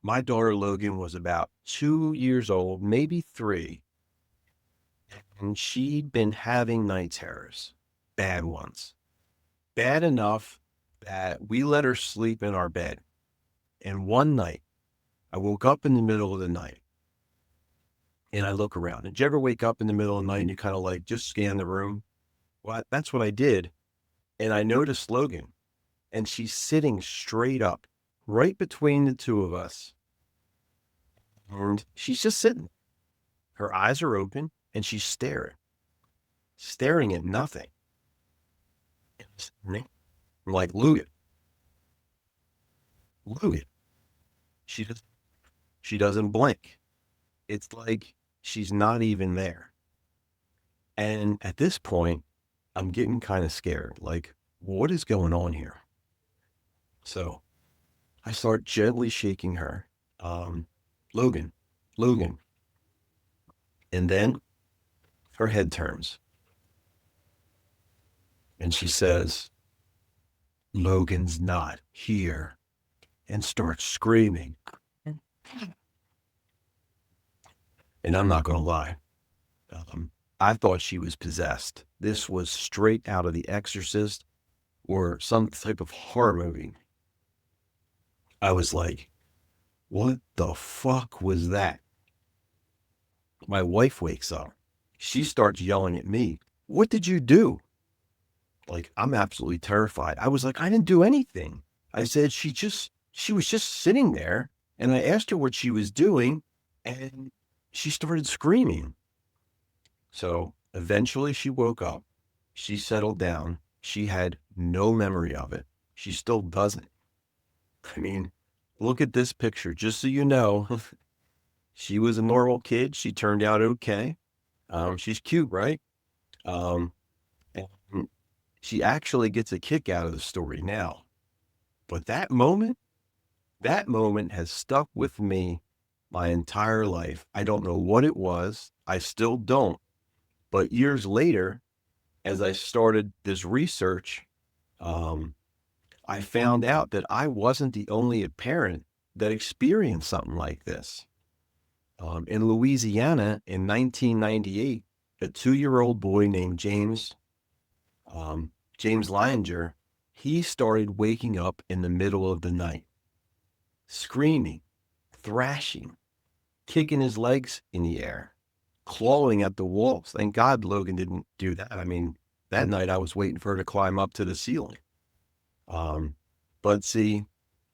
my daughter Logan was about 2 years old, maybe three, and she'd been having night terrors, bad ones, bad enough that we let her sleep in our bed. And one night, I woke up in the middle of the night and I look around. Did you ever wake up in the middle of the night and you kind of like just scan the room? Well, that's what I did. And I noticed Logan, and she's sitting straight up right between the two of us. And she's just sitting. Her eyes are open and she's staring at nothing. I'm like, Logan, Logan. She just she doesn't blink. It's like she's not even there. And at this point, I'm getting kind of scared. Like, what is going on here? So I start gently shaking her. Um, Logan, Logan. And then her head turns and she says, Logan's not here, and starts screaming. And I'm not going to lie. I thought she was possessed. This was straight out of The Exorcist or some type of horror movie. I was like, what the fuck was that? My wife wakes up. She starts yelling at me. What did you do? Like, I'm absolutely terrified. I was like, I didn't do anything. I said, she was just sitting there, and I asked her what she was doing, and she started screaming. So eventually she woke up. She settled down. She had no memory of it. She still doesn't. I mean, look at this picture, just so you know. She was a normal kid. She turned out okay. She's cute, right? Um, and she actually gets a kick out of the story now. But that moment has stuck with me my entire life. I don't know what it was. I still don't. But years later, as I started this research, I found out that I wasn't the only parent that experienced something like this. In Louisiana in 1998, a 2-year-old boy named James Leininger, he started waking up in the middle of the night, screaming, thrashing, kicking his legs in the air, clawing at the walls. Thank God Logan didn't do that. I mean, that night I was waiting for her to climb up to the ceiling. But see,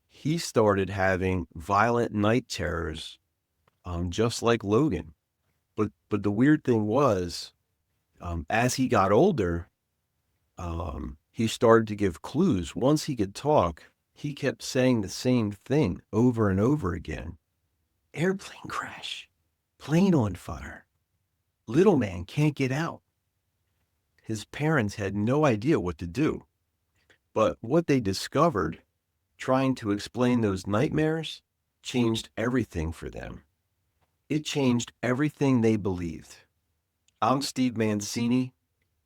he started having violent night terrors, just like Logan. But the weird thing was, as he got older, he started to give clues. Once he could talk, he kept saying the same thing over and over again. Airplane crash, plane on fire, little man can't get out. His parents had no idea what to do. But what they discovered, trying to explain those nightmares, changed everything for them. It changed everything they believed. I'm Steve Mancini.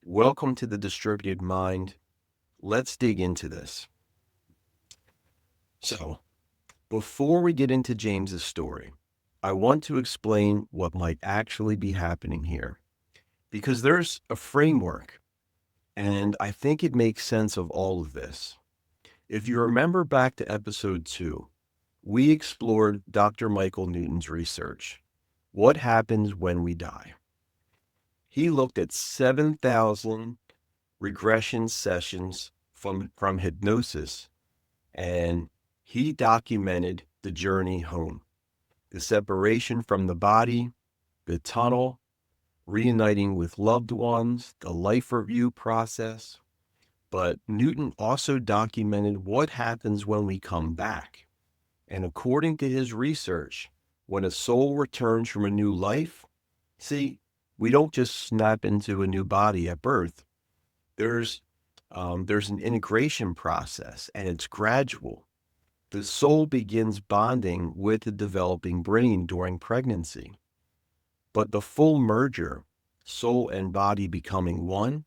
Welcome to the Distributed Mind. Let's dig into this. So, before we get into James's story, I want to explain what might actually be happening here, because there's a framework, and I think it makes sense of all of this. If you remember back to episode 2, we explored Dr. Michael Newton's research. What happens when we die? He looked at 7,000 regression sessions from hypnosis, and he documented the journey home, the separation from the body, the tunnel, reuniting with loved ones, the life review process. But Newton also documented what happens when we come back. And according to his research, when a soul returns from a new life, see, we don't just snap into a new body at birth. There's an integration process, and it's gradual. The soul begins bonding with the developing brain during pregnancy. But the full merger, soul and body becoming one,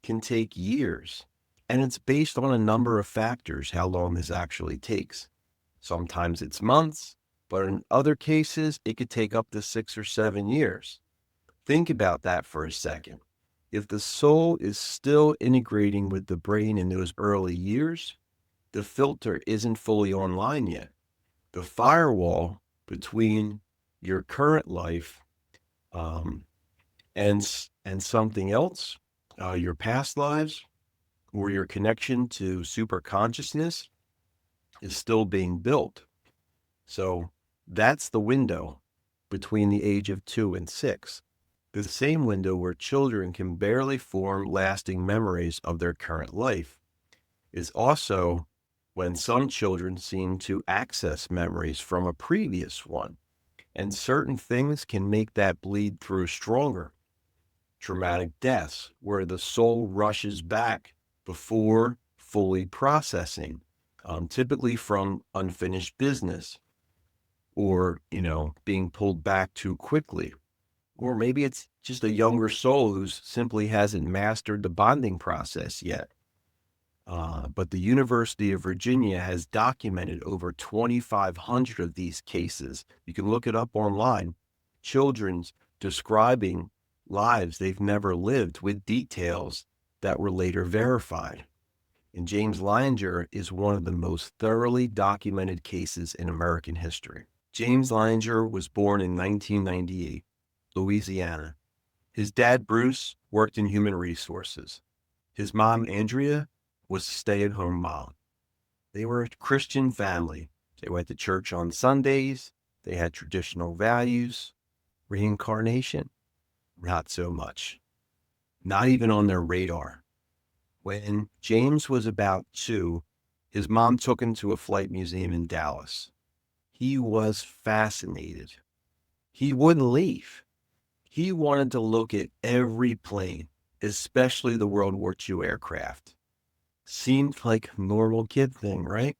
can take years. And it's based on a number of factors how long this actually takes. Sometimes it's months, But in other cases, it could take up to 6 or 7 years. Think about that for a second. If the soul is still integrating with the brain in those early years, the filter isn't fully online yet. The firewall between your current life um, and something else, your past lives, or your connection to super consciousness is still being built. So that's the window between the age of 2 and 6. The same window where children can barely form lasting memories of their current life is also when some children seem to access memories from a previous one. And certain things can make that bleed through stronger. Traumatic deaths, where the soul rushes back before fully processing, typically from unfinished business or, being pulled back too quickly. Or maybe it's just a younger soul who simply hasn't mastered the bonding process yet. But the University of Virginia has documented over 2,500 of these cases. You can look it up online. Children's describing lives they've never lived with details that were later verified. And James Leininger is one of the most thoroughly documented cases in American history. James Leininger was born in 1998, Louisiana. His dad, Bruce, worked in human resources. His mom, Andrea, was a stay-at-home mom. They were a Christian family. They went to church on Sundays. They had traditional values. Reincarnation, not so much. Not even on their radar. When James was about 2, his mom took him to a flight museum in Dallas. He was fascinated. He wouldn't leave. He wanted to look at every plane, especially the World War II aircraft. Seemed like a normal kid thing, right?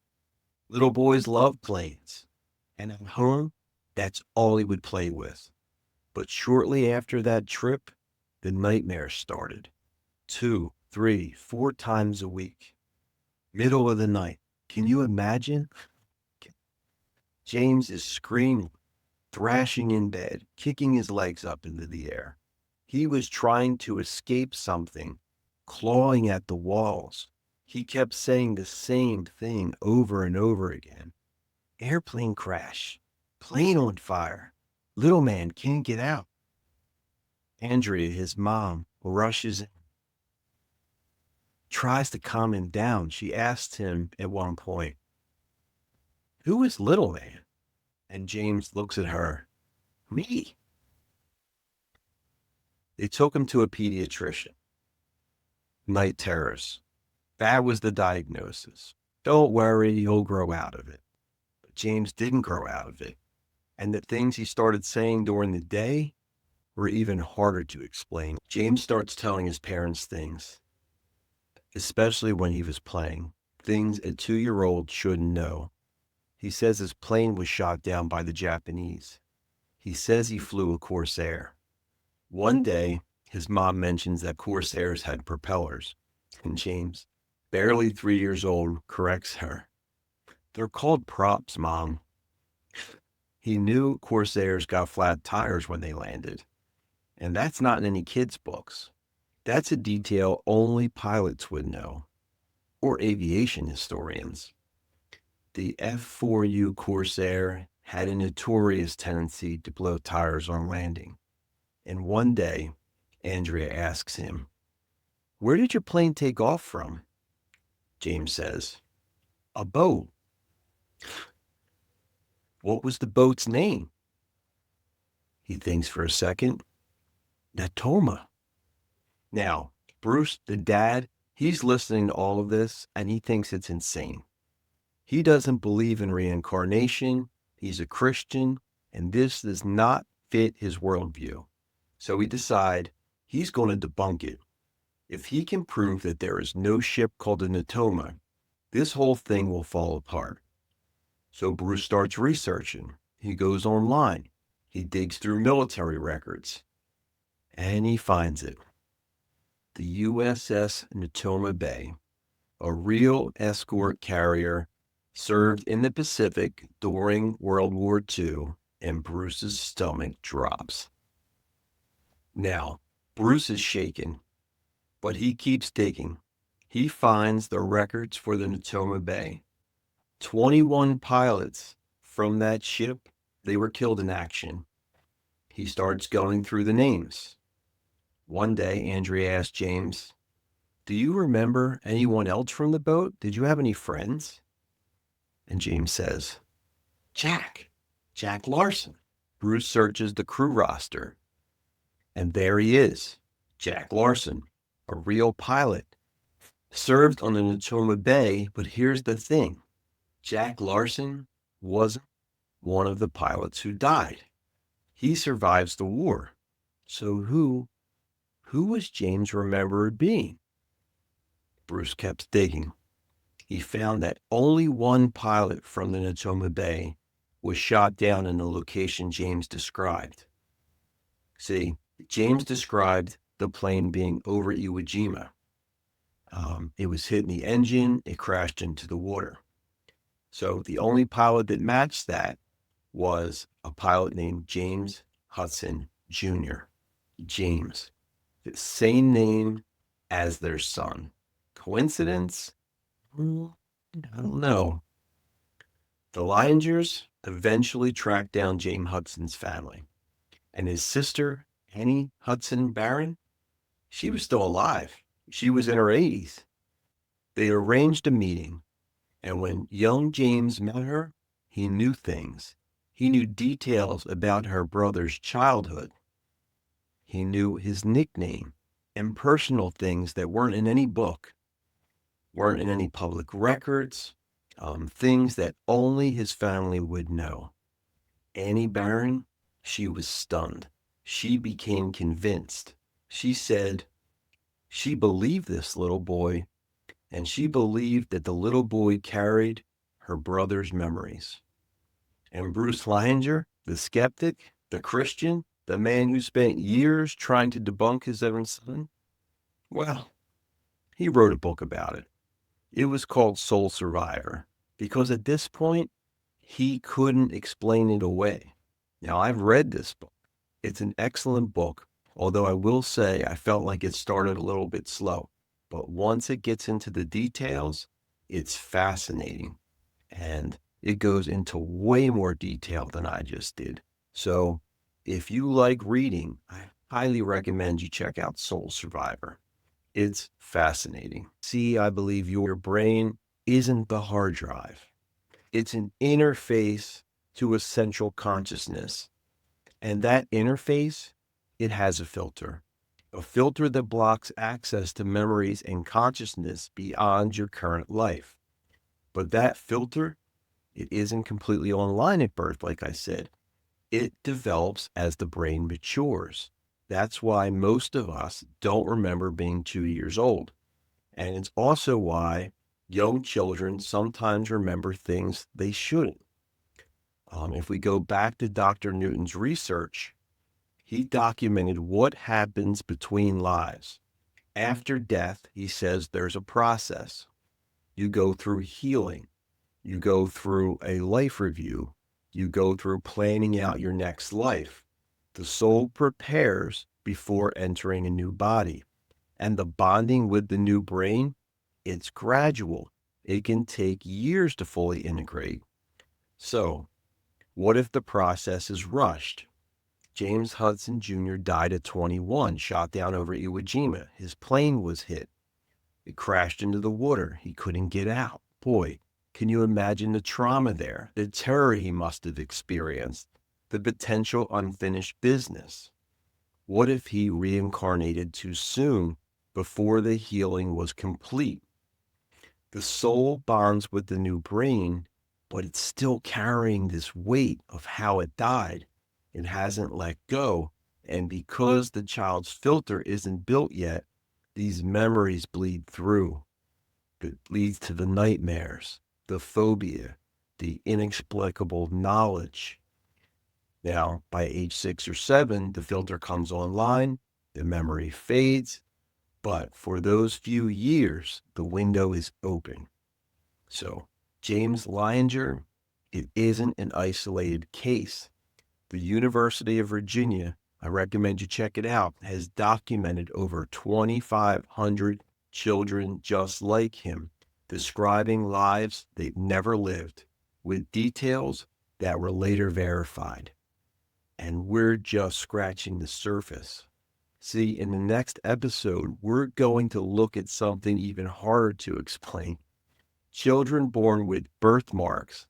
Little boys love planes. And at home, that's all he would play with. But shortly after that trip, the nightmares started. 2, 3, 4 times a week. Middle of the night. Can you imagine? James is screaming, thrashing in bed, kicking his legs up into the air. He was trying to escape something, clawing at the walls. He kept saying the same thing over and over again. Airplane crash. Plane on fire. Little man can't get out. Andrea, his mom, rushes in, tries to calm him down. She asked him at one point, "Who is little man?" And James looks at her. "Me." They took him to a pediatrician. Night terrors. That was the diagnosis. Don't worry, you'll grow out of it. But James didn't grow out of it. And the things he started saying during the day were even harder to explain. James starts telling his parents things, especially when he was playing, things a 2-year-old shouldn't know. He says his plane was shot down by the Japanese. He says he flew a Corsair. One day, his mom mentions that Corsairs had propellers, and James, barely 3 years old, corrects her. "They're called props, Mom." He knew Corsairs got flat tires when they landed, and that's not in any kids' books. That's a detail only pilots would know, or aviation historians. The F-4U Corsair had a notorious tendency to blow tires on landing. And one day, Andrea asks him, "Where did your plane take off from?" James says, "A boat." "What was the boat's name?" He thinks for a second. "Natoma." Now, Bruce, the dad, he's listening to all of this and he thinks it's insane. He doesn't believe in reincarnation. He's a Christian, and this does not fit his worldview. So he decides he's going to debunk it. If he can prove that there is no ship called a Natoma, this whole thing will fall apart. So Bruce starts researching. He goes online. He digs through military records. And he finds it. The USS Natoma Bay, a real escort carrier served in the Pacific during World War II, and Bruce's stomach drops. Now, Bruce is shaken, but he keeps digging. He finds the records for the Natoma Bay. 21 pilots from that ship, they were killed in action. He starts going through the names. One day, Andrea asked James, "Do you remember anyone else from the boat? Did you have any friends?" And James says, Jack Larson. Bruce searches the crew roster, and there he is, Jack Larson, a real pilot. Served on the Natoma Bay, but here's the thing. Jack Larson wasn't one of the pilots who died. He survives the war. So who was James remembered being? Bruce kept digging. He found that only one pilot from the Natoma Bay was shot down in the location James described. See, James described the plane being over Iwo Jima. It was hitting the engine, it crashed into the water. So the only pilot that matched that was a pilot named James Huston Jr. James, the same name as their son. Coincidence? I don't know. The Leiningers eventually tracked down James Hudson's family, and his sister, Annie Hudson Barron, she was still alive. She was in her 80s. They arranged a meeting, and when young James met her, he knew things. He knew details about her brother's childhood. He knew his nickname and personal things that weren't in any book, weren't in any public records, things that only his family would know. Annie Barron, she was stunned. She became convinced. She said she believed this little boy, and she believed that the little boy carried her brother's memories. And Bruce Leininger, the skeptic, the Christian, the man who spent years trying to debunk his own son, well, he wrote a book about it. It was called Soul Survivor, because at this point, he couldn't explain it away. Now, I've read this book. It's an excellent book, although I will say I felt like it started a little bit slow. But once it gets into the details, it's fascinating. And it goes into way more detail than I just did. So if you like reading, I highly recommend you check out Soul Survivor. It's fascinating. See, I believe your brain isn't the hard drive. It's an interface to essential consciousness. And that interface, it has a filter that blocks access to memories and consciousness beyond your current life. But that filter, it isn't completely online at birth, like I said. It develops as the brain matures. That's why most of us don't remember being 2 years old. And it's also why young children sometimes remember things they shouldn't. If we go back to Dr. Newton's research, he documented what happens between lives. After death, he says there's a process. You go through healing. You go through a life review. You go through planning out your next life. The soul prepares before entering a new body. And the bonding with the new brain, it's gradual. It can take years to fully integrate. So, what if the process is rushed? James Hudson Jr. died at 21, shot down over Iwo Jima. His plane was hit. It crashed into the water. He couldn't get out. Boy, can you imagine the trauma there, the terror he must have experienced, the potential unfinished business? What if he reincarnated too soon before the healing was complete? The soul bonds with the new brain, but it's still carrying this weight of how it died. It hasn't let go. And because the child's filter isn't built yet, these memories bleed through. It leads to the nightmares, the phobia, the inexplicable knowledge. Now, by age 6 or 7, the filter comes online, the memory fades, but for those few years, the window is open. So James Leininger, it isn't an isolated case. The University of Virginia, I recommend you check it out, has documented over 2,500 children just like him, describing lives they've never lived, with details that were later verified. And we're just scratching the surface. See, in the next episode, we're going to look at something even harder to explain. Children born with birthmarks,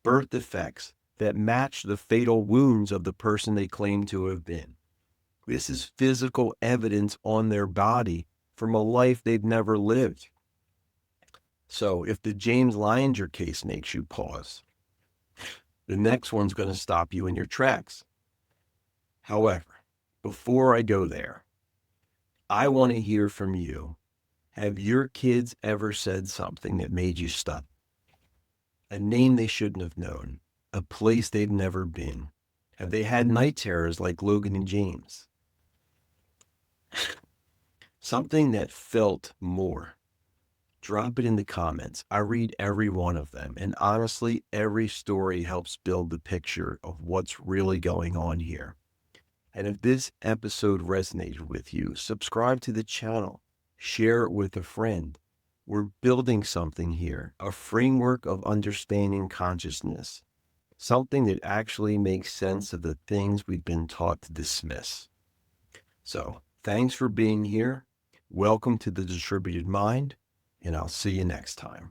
birth defects that match the fatal wounds of the person they claim to have been. This is physical evidence on their body from a life they've never lived. So if the James Leininger case makes you pause, the next one's going to stop you in your tracks. However, before I go there, I want to hear from you. Have your kids ever said something that made you stop? A name they shouldn't have known, a place they've never been? Have they had night terrors like Logan and James? Something that felt more. Drop it in the comments. I read every one of them, and honestly, every story helps build the picture of what's really going on here. And if this episode resonated with you, subscribe to the channel, share it with a friend. We're building something here, a framework of understanding consciousness, something that actually makes sense of the things we've been taught to dismiss. So, thanks for being here. Welcome to the Distributed Mind, and I'll see you next time.